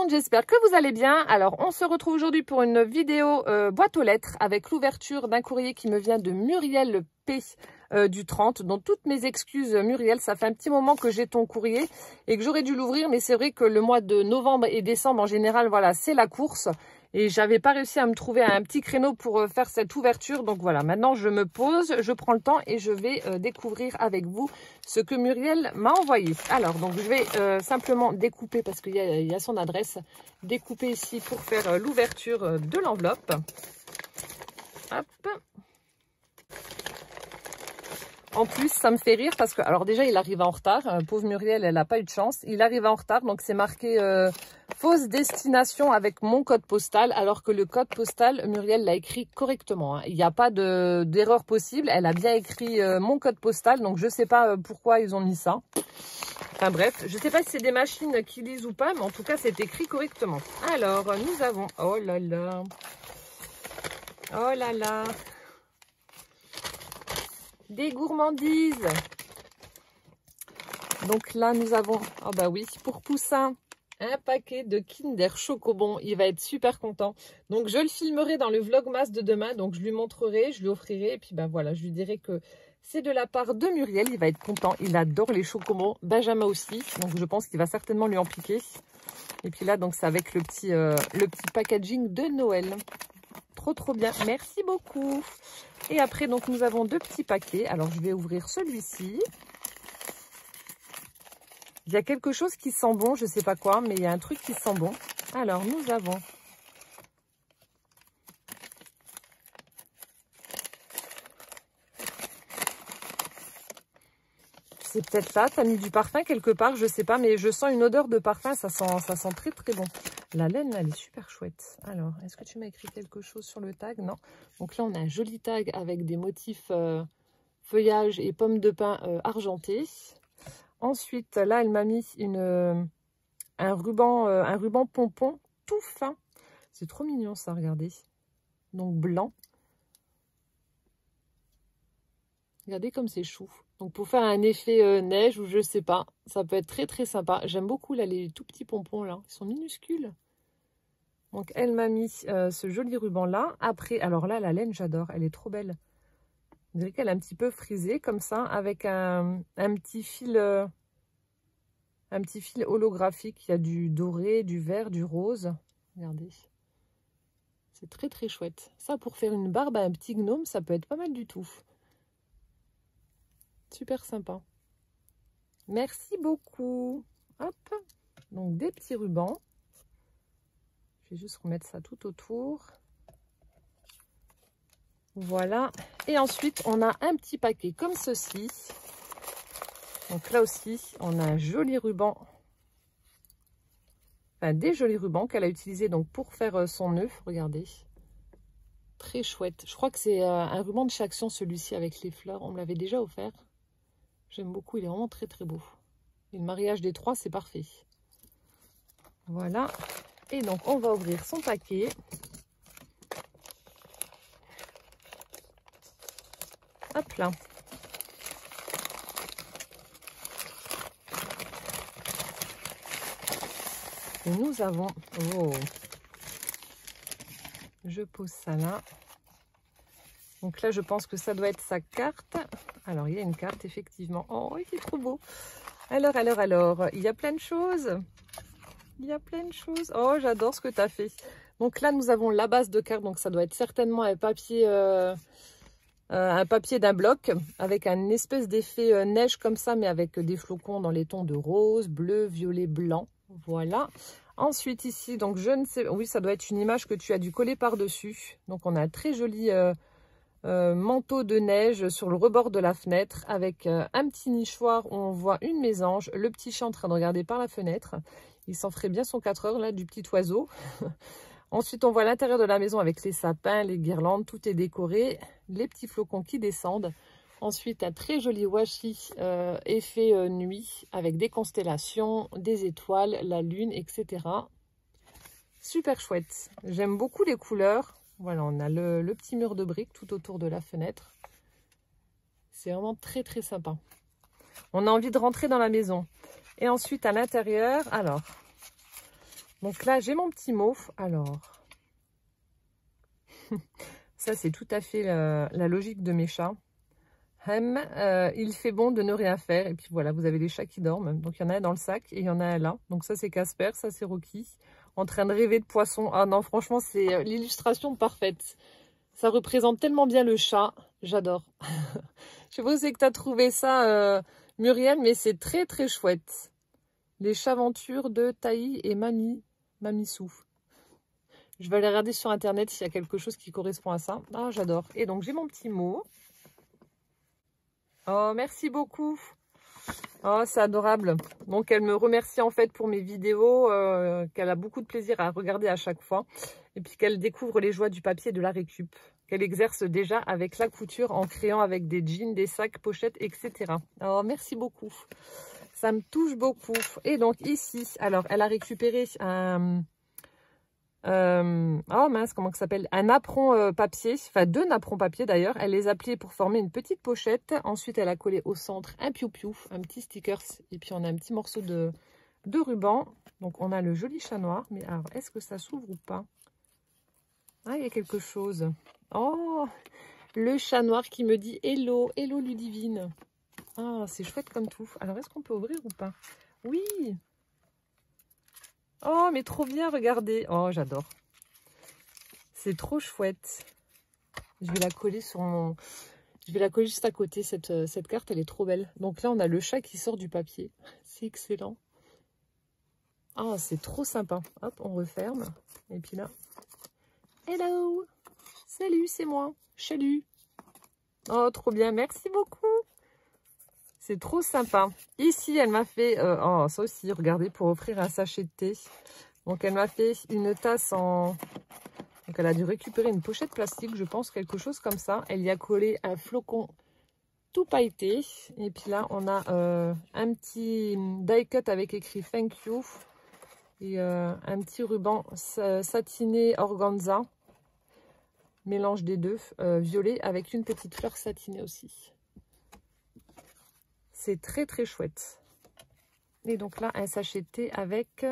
monde, j'espère que vous allez bien. Alors, on se retrouve aujourd'hui pour une vidéo boîte aux lettres avec l'ouverture d'un courrier qui me vient de Muriel P. Du 30. Donc, toutes mes excuses, Muriel, ça fait un petit moment que j'ai ton courrier et que j'aurais dû l'ouvrir, mais c'est vrai que le mois de novembre et décembre, en général, voilà, c'est la course. Et j'avais pas réussi à me trouver un petit créneau pour faire cette ouverture. Donc voilà, maintenant je me pose, je prends le temps et je vais découvrir avec vous ce que Muriel m'a envoyé. Alors, donc je vais simplement découper parce qu'il y a son adresse. Découper ici pour faire l'ouverture de l'enveloppe. Hop. En plus, ça me fait rire parce que, alors déjà, il arrive en retard. Pauvre Muriel, elle n'a pas eu de chance. Il arrive en retard, donc c'est marqué fausse destination avec mon code postal, alors que le code postal, Muriel l'a écrit correctement. Hein. Il n'y a pas d'erreur possible. Elle a bien écrit mon code postal, donc je ne sais pas pourquoi ils ont mis ça. Enfin bref, je ne sais pas si c'est des machines qui lisent ou pas, mais en tout cas, c'est écrit correctement. Alors, nous avons... Oh là là. Oh là là. Des gourmandises. Donc là, nous avons, oh bah oui, pour Poussin, un paquet de Kinder Chocobon. Il va être super content. Donc, je le filmerai dans le vlogmas de demain. Donc, je lui montrerai, je lui offrirai. Et puis, ben voilà, je lui dirai que c'est de la part de Muriel. Il va être content. Il adore les Chocobons. Benjamin aussi. Donc, je pense qu'il va certainement lui en piquer. Et puis là, donc, c'est avec le petit packaging de Noël. Trop, trop bien. Merci beaucoup. Et après, donc, nous avons deux petits paquets. Alors, je vais ouvrir celui-ci. Il y a quelque chose qui sent bon. Je ne sais pas quoi, mais il y a un truc qui sent bon. Alors, nous avons... C'est peut-être là. Tu as mis du parfum quelque part. Je ne sais pas, mais je sens une odeur de parfum. Ça sent très, très bon. La laine, elle est super chouette. Alors, est-ce que tu m'as écrit quelque chose sur le tag? Non. Donc là, on a un joli tag avec des motifs feuillage et pommes de pin argentées. Ensuite, là, elle m'a mis un ruban pompon tout fin. C'est trop mignon, ça, regardez. Donc, blanc. Regardez comme c'est chou. Donc, pour faire un effet neige ou je sais pas, ça peut être très, très sympa. J'aime beaucoup, là, les tout petits pompons, là. Ils sont minuscules. Donc, elle m'a mis ce joli ruban-là. Après, alors là, la laine, j'adore. Elle est trop belle. On dirait qu'elle est un petit peu frisée, comme ça, avec un petit fil holographique. Il y a du doré, du vert, du rose. Regardez. C'est très, très chouette. Ça, pour faire une barbe à un petit gnome, ça peut être pas mal du tout. Super sympa. Merci beaucoup. Hop. Donc, des petits rubans. Je vais juste remettre ça tout autour. Voilà. Et ensuite, on a un petit paquet comme ceci. Donc là aussi, on a un joli ruban. Enfin, des jolis rubans qu'elle a utilisés donc pour faire son nœud. Regardez. Très chouette. Je crois que c'est un ruban de Chaction, celui-ci, avec les fleurs. On me l'avait déjà offert. J'aime beaucoup. Il est vraiment très, très beau. Et le mariage des trois, c'est parfait. Voilà. Et donc, on va ouvrir son paquet. Hop là. Et nous avons... Oh. Je pose ça là. Donc là, je pense que ça doit être sa carte. Alors, il y a une carte, effectivement. Oh, il est trop beau. Alors, il y a plein de choses. Il y a plein de choses. Oh, j'adore ce que tu as fait. Donc là, nous avons la base de carte. Donc, ça doit être certainement un papier d'un bloc avec un espèce d'effet neige comme ça, mais avec des flocons dans les tons de rose, bleu, violet, blanc. Voilà. Ensuite, ici, donc je ne sais... Oui, ça doit être une image que tu as dû coller par-dessus. Donc, on a un très joli manteau de neige sur le rebord de la fenêtre avec un petit nichoir où on voit une mésange, le petit chat en train de regarder par la fenêtre. Il s'en ferait bien son 4 heures, là, du petit oiseau. Ensuite, on voit l'intérieur de la maison avec les sapins, les guirlandes, tout est décoré. Les petits flocons qui descendent. Ensuite, un très joli washi effet nuit avec des constellations, des étoiles, la lune, etc. Super chouette. J'aime beaucoup les couleurs. Voilà, on a le petit mur de briques tout autour de la fenêtre. C'est vraiment très, très sympa. On a envie de rentrer dans la maison. Et ensuite, à l'intérieur, alors, Donc là, j'ai mon petit mot. Alors, ça, c'est tout à fait la logique de mes chats. Il fait bon de ne rien faire. Et puis voilà, vous avez les chats qui dorment. Donc il y en a un dans le sac et il y en a un là. Donc ça, c'est Casper, ça, c'est Rocky. En train de rêver de poisson. Ah non, franchement, c'est l'illustration parfaite. Ça représente tellement bien le chat. J'adore. Je sais pas où c'est que tu as trouvé ça, Muriel, mais c'est très, très chouette. Les chaventures de Taï et Mamissou. Je vais aller regarder sur internet s'il y a quelque chose qui correspond à ça. Ah, j'adore. Et donc, j'ai mon petit mot. Oh, merci beaucoup. Oh, c'est adorable. Donc, elle me remercie en fait pour mes vidéos, qu'elle a beaucoup de plaisir à regarder à chaque fois. Et puis qu'elle découvre les joies du papier et de la récup. Qu'elle exerce déjà avec la couture en créant avec des jeans, des sacs, pochettes, etc. Oh, merci beaucoup. Ça me touche beaucoup. Et donc ici, alors, elle a récupéré un... oh mince, comment ça s'appelle? Un napperon papier, enfin 2 napperons papier d'ailleurs. Elle les a pliés pour former une petite pochette. Ensuite, elle a collé au centre un piou-piou, un petit stickers. Et puis, on a un petit morceau de ruban. Donc, on a le joli chat noir. Mais alors, est-ce que ça s'ouvre ou pas? Ah, il y a quelque chose. Oh, le chat noir qui me dit hello, hello Ludivine. Ah, c'est chouette comme tout. Alors, est-ce qu'on peut ouvrir ou pas? Oui. Oh, mais trop bien, regardez. Oh, j'adore. C'est trop chouette. Je vais la coller sur mon... Je vais la coller juste à côté. Cette carte, elle est trop belle. Donc là, on a le chat qui sort du papier. C'est excellent. Ah, c'est trop sympa. Hop, on referme. Et puis là... Hello. Salut, c'est moi. Salut. Oh, trop bien. Merci beaucoup. C'est trop sympa. Ici, elle m'a fait... oh, ça aussi, regardez, pour offrir un sachet de thé. Donc, elle m'a fait une tasse en... Donc, elle a dû récupérer une pochette plastique, je pense, quelque chose comme ça. Elle y a collé un flocon tout pailleté. Et puis là, on a un petit die cut avec écrit « Thank you ». Et un petit ruban satiné organza. Mélange des deux, violet, avec une petite fleur satinée aussi. C'est très, très chouette. Et donc là, un sachet de thé avec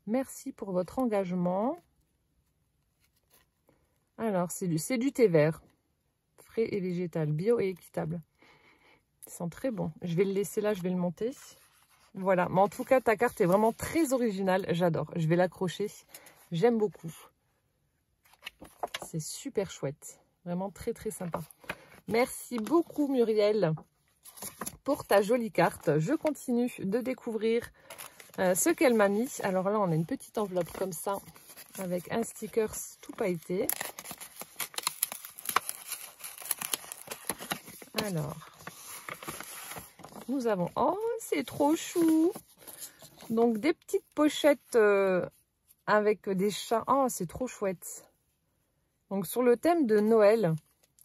merci pour votre engagement. Alors, c'est du thé vert, frais et végétal, bio et équitable. Ils sont très bons. Je vais le laisser là, je vais le monter. Voilà, mais en tout cas, ta carte est vraiment très originale. J'adore. Je vais l'accrocher. J'aime beaucoup. C'est super chouette. Vraiment très, très sympa. Merci beaucoup, Muriel, pour ta jolie carte. Je continue de découvrir ce qu'elle m'a mis. Alors là, on a une petite enveloppe comme ça, avec un sticker tout pailleté. Alors, nous avons... Oh, c'est trop chou! Donc, des petites pochettes avec des chats. Oh, c'est trop chouette! Donc, sur le thème de Noël,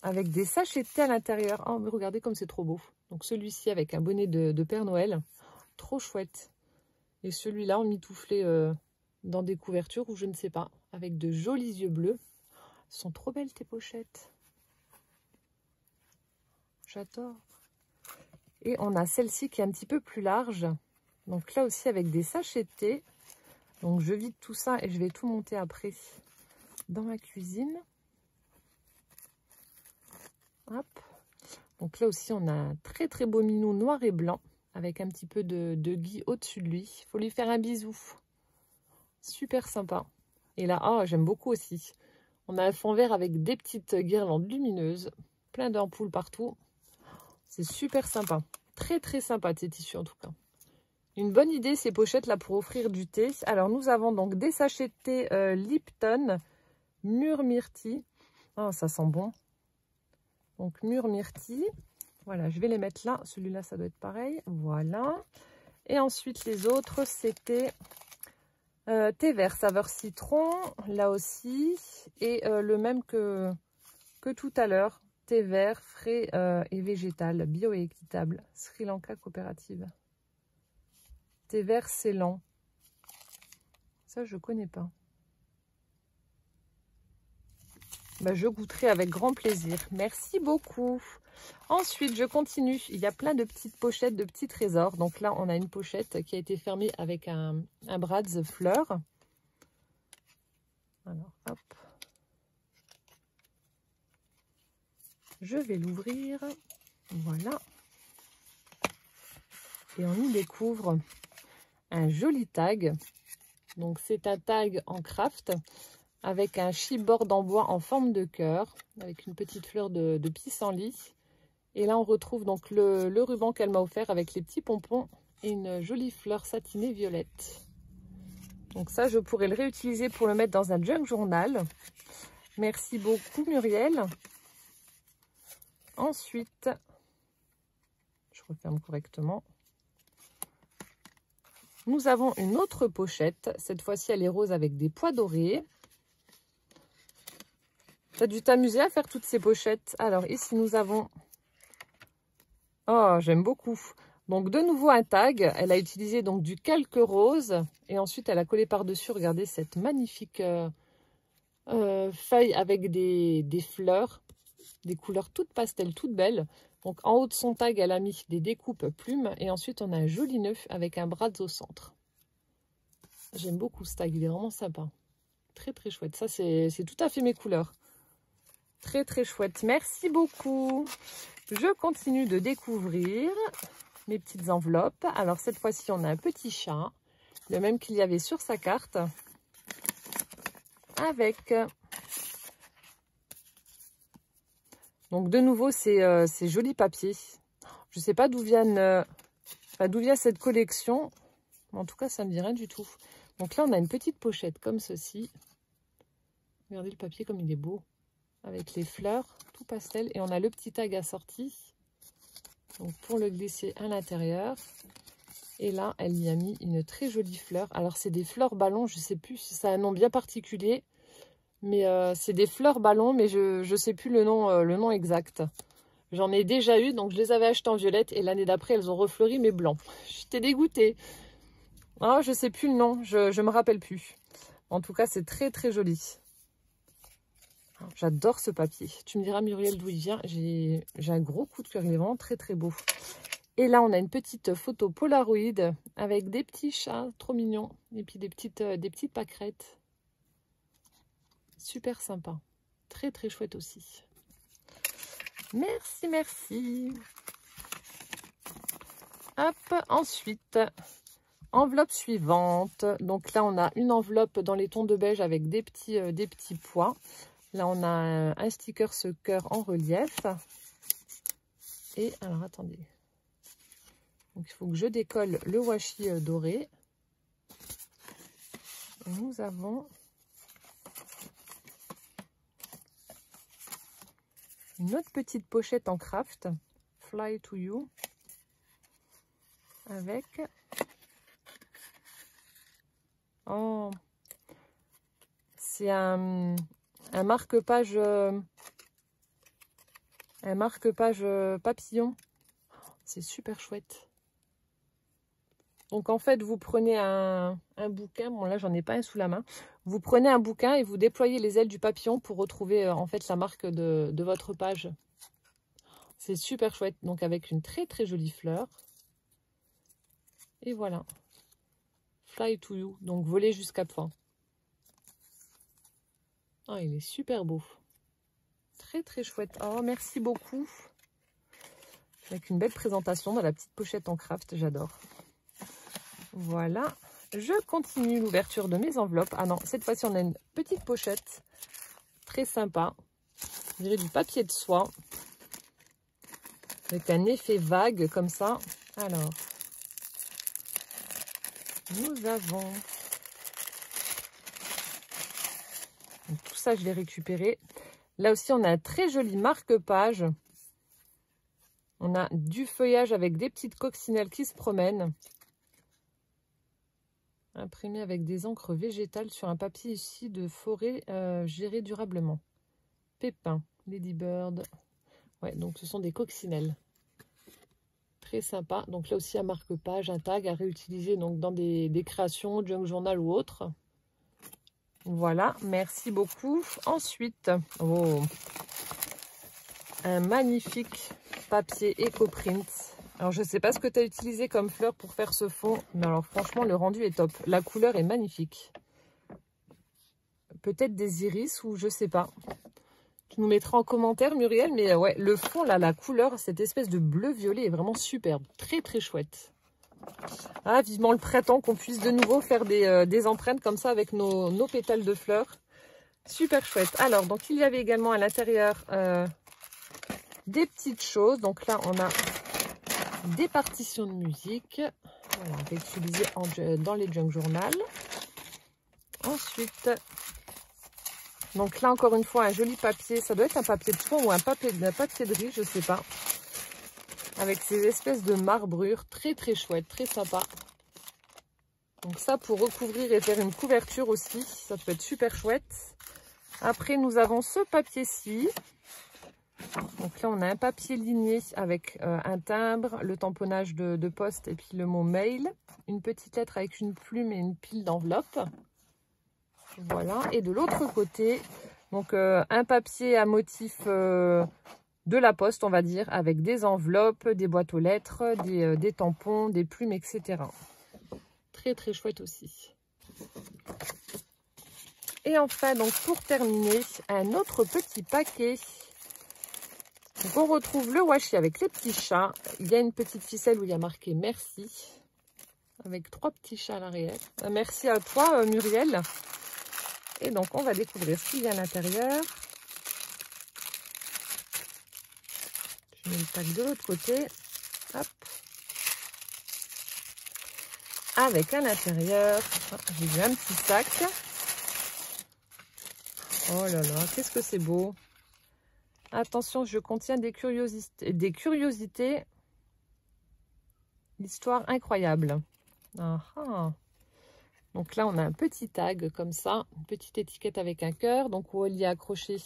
avec des sachets de thé à l'intérieur. Oh, mais regardez comme c'est trop beau. Donc, celui-ci avec un bonnet de Père Noël. Trop chouette. Et celui-là, en mitouflé dans des couvertures ou je ne sais pas. Avec de jolis yeux bleus. Elles sont trop belles, tes pochettes. J'adore. Et on a celle-ci qui est un petit peu plus large. Donc là aussi avec des sachets de thé. Donc je vide tout ça et je vais tout monter après dans ma cuisine. Hop. Donc là aussi on a un très très beau minou noir et blanc. Avec un petit peu de gui au-dessus de lui. Il faut lui faire un bisou. Super sympa. Et là, oh, j'aime beaucoup aussi. On a un fond vert avec des petites guirlandes lumineuses. Plein d'ampoules partout. C'est super sympa. Très très sympa ces tissus en tout cas. Une bonne idée ces pochettes là pour offrir du thé. Alors nous avons donc des sachets de thé Lipton mûre myrtille. Oh, ça sent bon. Donc mûre myrtille. Voilà, je vais les mettre là. Celui-là ça doit être pareil. Voilà. Et ensuite les autres c'était thé vert saveur citron. Là aussi. Et le même que tout à l'heure. Thé vert, frais et végétal, bio et équitable, Sri Lanka coopérative. Thé vert Ceylan. Ça, je connais pas. bah, je goûterai avec grand plaisir. Merci beaucoup. Ensuite, je continue. Il y a plein de petites pochettes, de petits trésors. Donc là, on a une pochette qui a été fermée avec un Brad's fleur. Alors, hop. Je vais l'ouvrir. Voilà. Et on y découvre un joli tag. Donc, c'est un tag en craft avec un chipboard en bois en forme de cœur, avec une petite fleur de pissenlit. Et là, on retrouve donc le ruban qu'elle m'a offert avec les petits pompons et une jolie fleur satinée violette. Donc ça, je pourrais le réutiliser pour le mettre dans un junk journal. Merci beaucoup, Muriel. Ensuite, je referme correctement. Nous avons une autre pochette. Cette fois-ci, elle est rose avec des pois dorés. Tu as dû t'amuser à faire toutes ces pochettes. Alors, ici, nous avons... Oh, j'aime beaucoup. Donc, de nouveau, un tag. Elle a utilisé donc du calque rose. Et ensuite, elle a collé par-dessus, regardez, cette magnifique feuille avec des fleurs. Des couleurs toutes pastel, toutes belles. Donc, en haut de son tag, elle a mis des découpes plumes. Et ensuite, on a un joli nœud avec un Brad's au centre. J'aime beaucoup ce tag. Il est vraiment sympa. Très, très chouette. Ça, c'est tout à fait mes couleurs. Très, très chouette. Merci beaucoup. Je continue de découvrir mes petites enveloppes. Alors, cette fois-ci, on a un petit chat. Le même qu'il y avait sur sa carte. Avec... Donc, de nouveau, ces jolis papiers. Je ne sais pas d'où vient cette collection. En tout cas, ça ne me dit rien du tout. Donc là, on a une petite pochette comme ceci. Regardez le papier comme il est beau. Avec les fleurs, tout pastel. Et on a le petit tag assorti. Donc, pour le glisser à l'intérieur. Et là, elle y a mis une très jolie fleur. Alors, c'est des fleurs ballons. Je ne sais plus si ça a un nom bien particulier. Mais c'est des fleurs ballons, mais je ne sais plus le nom exact. J'en ai déjà eu, donc je les avais achetées en violette. Et l'année d'après, elles ont refleuri, mais blanc. J'étais dégoûtée. Oh, je ne sais plus le nom, je ne me rappelle plus. En tout cas, c'est très, très joli. J'adore ce papier. Tu me diras, Muriel, d'où il vient. J'ai un gros coup de cœur, il est vraiment très, très beau. Et là, on a une petite photo Polaroid avec des petits chats trop mignons. Et puis des petites pâquerettes. Super sympa. Très, très chouette aussi. Merci, merci. Hop, ensuite, enveloppe suivante. Donc là, on a une enveloppe dans les tons de beige avec des petits pois. Là, on a un sticker ce cœur en relief. Et alors, attendez. Donc, il faut que je décolle le washi doré. Et nous avons... une autre petite pochette en craft, Fly to You, avec, oh, c'est un marque-page papillon, c'est super chouette. Donc en fait, vous prenez un bouquin, bon là j'en ai pas un sous la main, vous prenez un bouquin et vous déployez les ailes du papillon pour retrouver en fait la marque de votre page. C'est super chouette, donc avec une très très jolie fleur. Et voilà, Fly to You, donc voler jusqu'à toi. Oh, il est super beau. Très très chouette. Oh, merci beaucoup. Avec une belle présentation dans la petite pochette en craft, j'adore. Voilà, je continue l'ouverture de mes enveloppes. Ah non, cette fois-ci, on a une petite pochette très sympa. Je dirais du papier de soie. Avec un effet vague comme ça. Alors, nous avons... Donc, tout ça, je l'ai récupéré. Là aussi, on a un très joli marque-page. On a du feuillage avec des petites coccinelles qui se promènent. Imprimé avec des encres végétales sur un papier ici de forêt géré durablement. Pépin, Ladybird. Ouais, donc ce sont des coccinelles. Très sympa. Donc là aussi un marque-page, un tag à réutiliser donc dans des créations, junk journal ou autre. Voilà, merci beaucoup. Ensuite, oh, un magnifique papier EcoPrint. Alors, je ne sais pas ce que tu as utilisé comme fleur pour faire ce fond, mais alors franchement, le rendu est top. La couleur est magnifique. Peut-être des iris ou je sais pas. Tu nous mettras en commentaire, Muriel, mais ouais, le fond, là, la couleur, cette espèce de bleu-violet est vraiment superbe. Très, très chouette. Ah, vivement le printemps, qu'on puisse de nouveau faire des empreintes comme ça avec nos pétales de fleurs. Super chouette. Alors, donc, il y avait également à l'intérieur des petites choses. Donc là, on a des partitions de musique. Voilà, on va utiliser dans les junk journal. Ensuite, donc là, encore une fois, un joli papier. Ça doit être un papier de soie ou un papier de riz, je sais pas. Avec ces espèces de marbrures. Très, très chouette, très sympa. Donc ça, pour recouvrir et faire une couverture aussi, ça peut être super chouette. Après, nous avons ce papier-ci. Donc là, on a un papier ligné avec un timbre, le tamponnage de poste et puis le mot mail. Une petite lettre avec une plume et une pile d'enveloppes. Voilà. Et de l'autre côté, donc un papier à motif de la poste, on va dire, avec des enveloppes, des boîtes aux lettres, des tampons, des plumes, etc. Très, très chouette aussi. Et enfin, donc pour terminer, un autre petit paquet. Donc on retrouve le washi avec les petits chats. Il y a une petite ficelle où il y a marqué merci. Avec 3 petits chats à l'arrière. Merci à toi, Muriel. Et donc on va découvrir ce qu'il y a à l'intérieur. Je mets le pack de l'autre côté. Hop. Avec à l'intérieur, j'ai vu un petit sac. Oh là là, qu'est-ce que c'est beau. Attention, je contiens des curiosités. L'histoire incroyable. Ah. Donc là, on a un petit tag comme ça, une petite étiquette avec un cœur. Donc où il y a accroché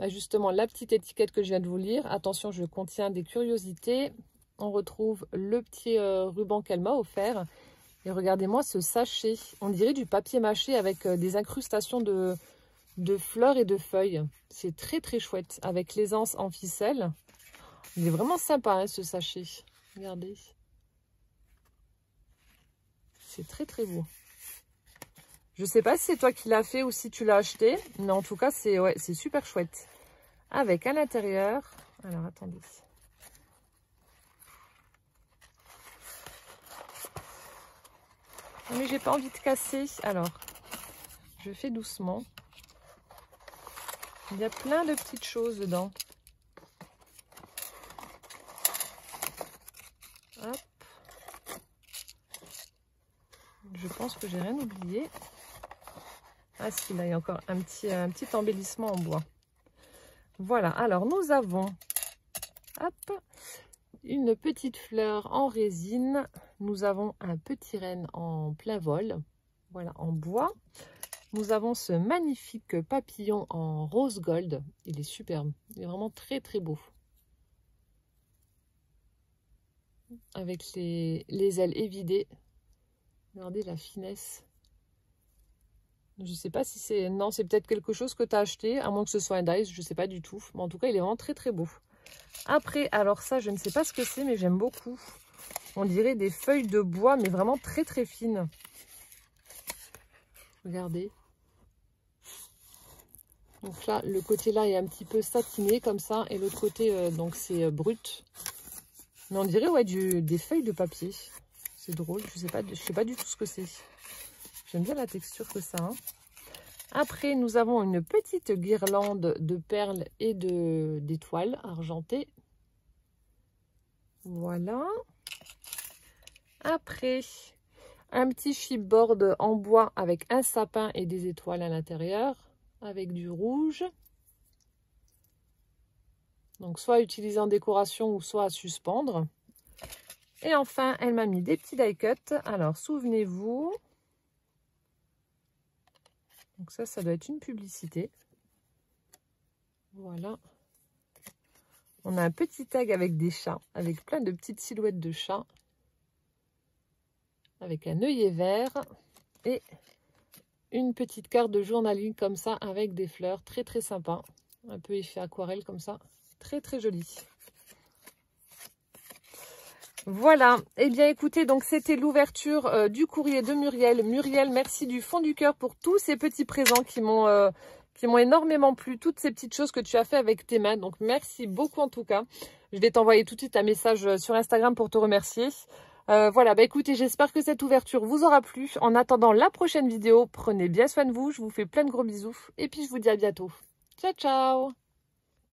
justement la petite étiquette que je viens de vous lire. Attention, je contiens des curiosités. On retrouve le petit ruban qu'elle m'a offert. Et regardez-moi ce sachet. On dirait du papier mâché avec des incrustations de fleurs et de feuilles. C'est très très chouette. Avec l'aisance en ficelle. Il est vraiment sympa hein, ce sachet. Regardez. C'est très très beau. Je sais pas si c'est toi qui l'as fait ou si tu l'as acheté. Mais en tout cas, c'est super chouette. Avec à l'intérieur... Alors, attendez. Mais j'ai pas envie de casser. Alors, je fais doucement. Il y a plein de petites choses dedans. Hop. Je pense que j'ai rien oublié. Ah si, là, il y a encore un petit embellissement en bois. Voilà, alors nous avons hop, une petite fleur en résine. Nous avons un petit renne en plein vol. Voilà, en bois. Nous avons ce magnifique papillon en rose gold. Il est superbe. Il est vraiment très très beau. Avec les ailes évidées. Regardez la finesse. Je ne sais pas si c'est... Non, c'est peut-être quelque chose que tu as acheté, à moins que ce soit un dice, je ne sais pas du tout. Mais en tout cas, il est vraiment très très beau. Après, alors ça, je ne sais pas ce que c'est, mais j'aime beaucoup. On dirait des feuilles de bois, mais vraiment très très fines. Regardez. Donc là, le côté là est un petit peu satiné comme ça. Et l'autre côté, donc c'est brut. Mais on dirait ouais, des feuilles de papier. C'est drôle, je sais pas du tout ce que c'est. J'aime bien la texture que ça. Hein. Après, nous avons une petite guirlande de perles et d'étoiles argentées. Voilà. Après, un petit chipboard en bois avec un sapin et des étoiles à l'intérieur, avec du rouge. Donc, soit utilisé en décoration ou soit à suspendre. Et enfin, elle m'a mis des petits die cuts. Alors, souvenez-vous. Donc ça doit être une publicité. Voilà. On a un petit tag avec des chats, avec plein de petites silhouettes de chats. Avec un œillet vert et une petite carte de journaling comme ça avec des fleurs. Très très sympa. Un peu effet aquarelle comme ça. Très très joli. Voilà, et bien écoutez, donc c'était l'ouverture du courrier de Muriel. Muriel, merci du fond du cœur pour tous ces petits présents qui m'ont énormément plu, toutes ces petites choses que tu as fait avec tes mains. Donc merci beaucoup en tout cas. Je vais t'envoyer tout de suite un message sur Instagram pour te remercier. Voilà, bah écoutez, j'espère que cette ouverture vous aura plu. En attendant la prochaine vidéo, prenez bien soin de vous. Je vous fais plein de gros bisous et puis je vous dis à bientôt. Ciao, ciao!